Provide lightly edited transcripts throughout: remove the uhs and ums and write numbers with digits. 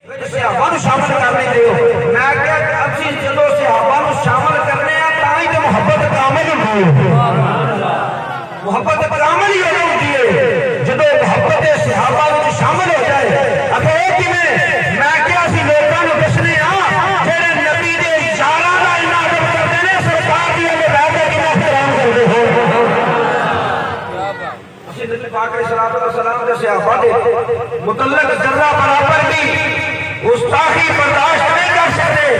صحابہ نو شامل کرنے دیو میں کہ اسی جدو صحابہ نو شامل کرنے ہیں تاں ہی تے محبت کامل ہوندی ہے محبت کامل ہی ہوندی ہے جدو محبت صحابہ وچ شامل ہو جائے اکھے اے کیویں میں کہ اسی لوکاں نو دسنے ہاں جڑے نبی دے یاراں دا انہاں ادب کردے نے سرکار دی اگے بیٹھ کے کنا احترام کردے ہو اسی نبی پاک علیہ الصلوۃ والسلام دے صحابہ دے متعلق ذرہ برابر بھی گستاخی برداشت نہیں کر سکتے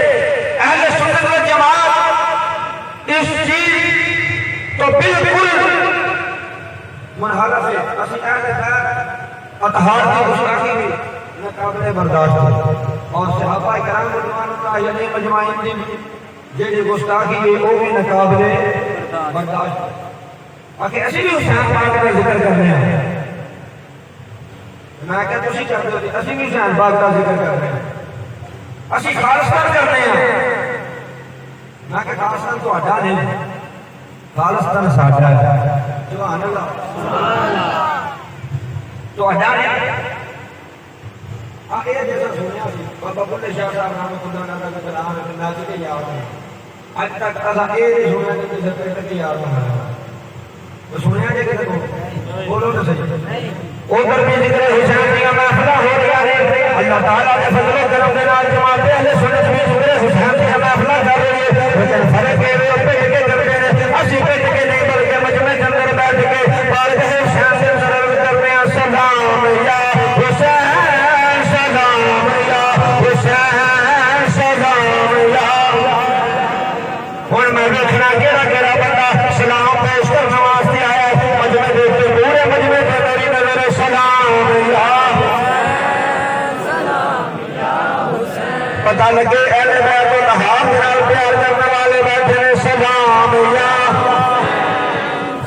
اہل سنت والجماعت اس چیز تو بالکل منحرف ہے اسی اہل خیر اطہار کی گستاخی بھی ناقابل برداشت ہے اور صحابہ کرام رضوان اللہ علیہم اجمعین دی جڑی گستاخی ہے وہ بھی ناقابل برداشت ہے باقی اسی بھی حسین پاک کا ذکر کرنے ہیں میں کہتا تسی کر دو اسی بھی حسین پاک کا ذکر کرنے ہیں اسی خالصتاً کرنے ہیں میں کہ خالصتاً تو ہٹا نہیں خالصتاً ساٹھا ہے سبحان اللہ تو ہٹا نہیں آئے جیسا سنیا سی بابا بلے شاہ صاحب نام خدا نادا کا کلام ہے ناچ کے یاد ہے آج تک ازا اے سنیا کہ جس تک یاد ہے تو سنیا جے کہ بولو تو صحیح ادھر بھی ذکر حسین کی محفل ہو رہا ہے اللہ تعالیٰ کے فضل و کرم کے نال جماعت اہل سنت بھی ذکر حسین کی محفل کر رہی ہے لیکن فرق ہے وہ پیٹ کے کرتے ہیں اسی پیٹ کے نہیں بلکہ مجمع کے اندر بیٹھ کے بارگاہ حسین سے سلام کرتے ہیں سلام یا حسین سلام یا حسین سلام یا ہن میں دیکھنا کیڑا کیڑا بندہ سلام پیش کرنا واسطے آیا ہے مجمع دیکھ کے پورے مجمع پہ میری نظر سلام یا پتہ لگے اہل بیت و تحاب نال پیار کرنے والے بیٹھے نے سلام یا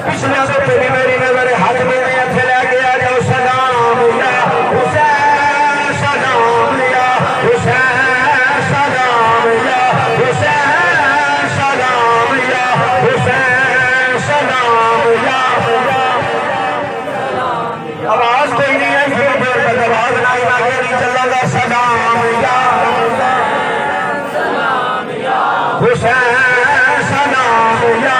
پچھلے سے پھر میری نظر ہاتھ میں ہتھے لے کے آ جاؤ سلام یا حسین سلام یا حسین سلام یا حسین سلام یا حسین سلام یا آواز کوئی نہیں ہے پھر پھر آواز نہیں آگے نہیں چلا گا سلام یا حسین سلام یا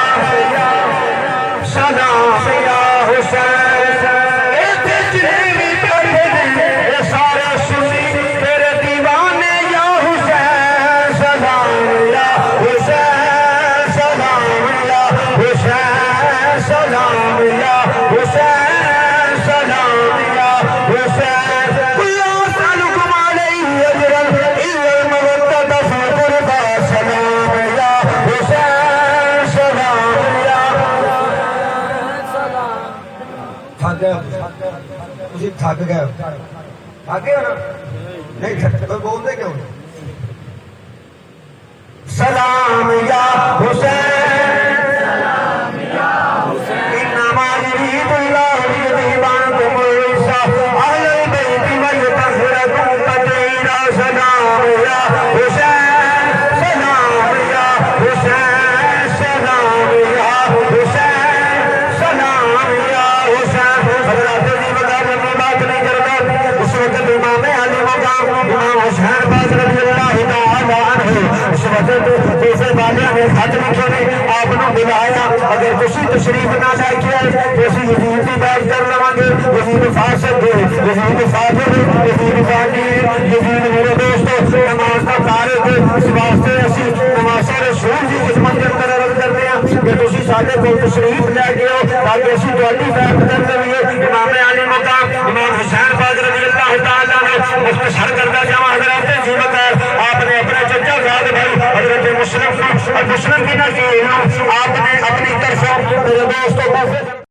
سلام یا حسین ایتھے جتنے بھی بیٹھے نے اے سارے سنی تیرے دیوانے یا حسین سلام یا حسین سلام یا حسین سلام یا حسین سلام یا حسین لا اسألكم علیہ اجرا الا المودۃ فی القربى سلام یا حسین سلام یا تھک گئے تسی تھک گئے تھک گئے نا نہیں کوئی بولتے کیوں سلام یا حسین سلام یا حسین انما یرید اللہ لیذہبعنکم الرجس اہل البیت ویطہرکم تطہیرا سلام یا حسین سلام یا حسین سلام یا حسین سلام یا حسین حضرات جی بتا میں بات نہیں کرتا اس وقت امام علی مقام امام حسین باز رضی اللہ تعالی عنہ اس وقت دوسرے بالیاں نے خط لکھے نے آپ نے بلایا اگر کسی تشریف نہ لے کے آئے تو اسی یزید کی بات کر لواں گے یزید فاسق ہے یزید فاجر ہے یزید فاجر ہے یزید میرے دوستو نماز کا تارک ہے اس واسطے اسی نماز رسول کی خدمت کے اندر عرض کرتے ہیں کہ تسی ساڈے کول تشریف لے کے آؤ تاکہ اسی تہاڈی بات کرتے ہوئے امام علی مقام امام حسین باز رضی اللہ تعالی عنہ مختصر کرتا جاواں حضرات جی بخیر آپ نے اپنے چچا زاد بھائی حضرت مسلم کی نہ کی آپ نے اپنی طرف میرے دوستوں کو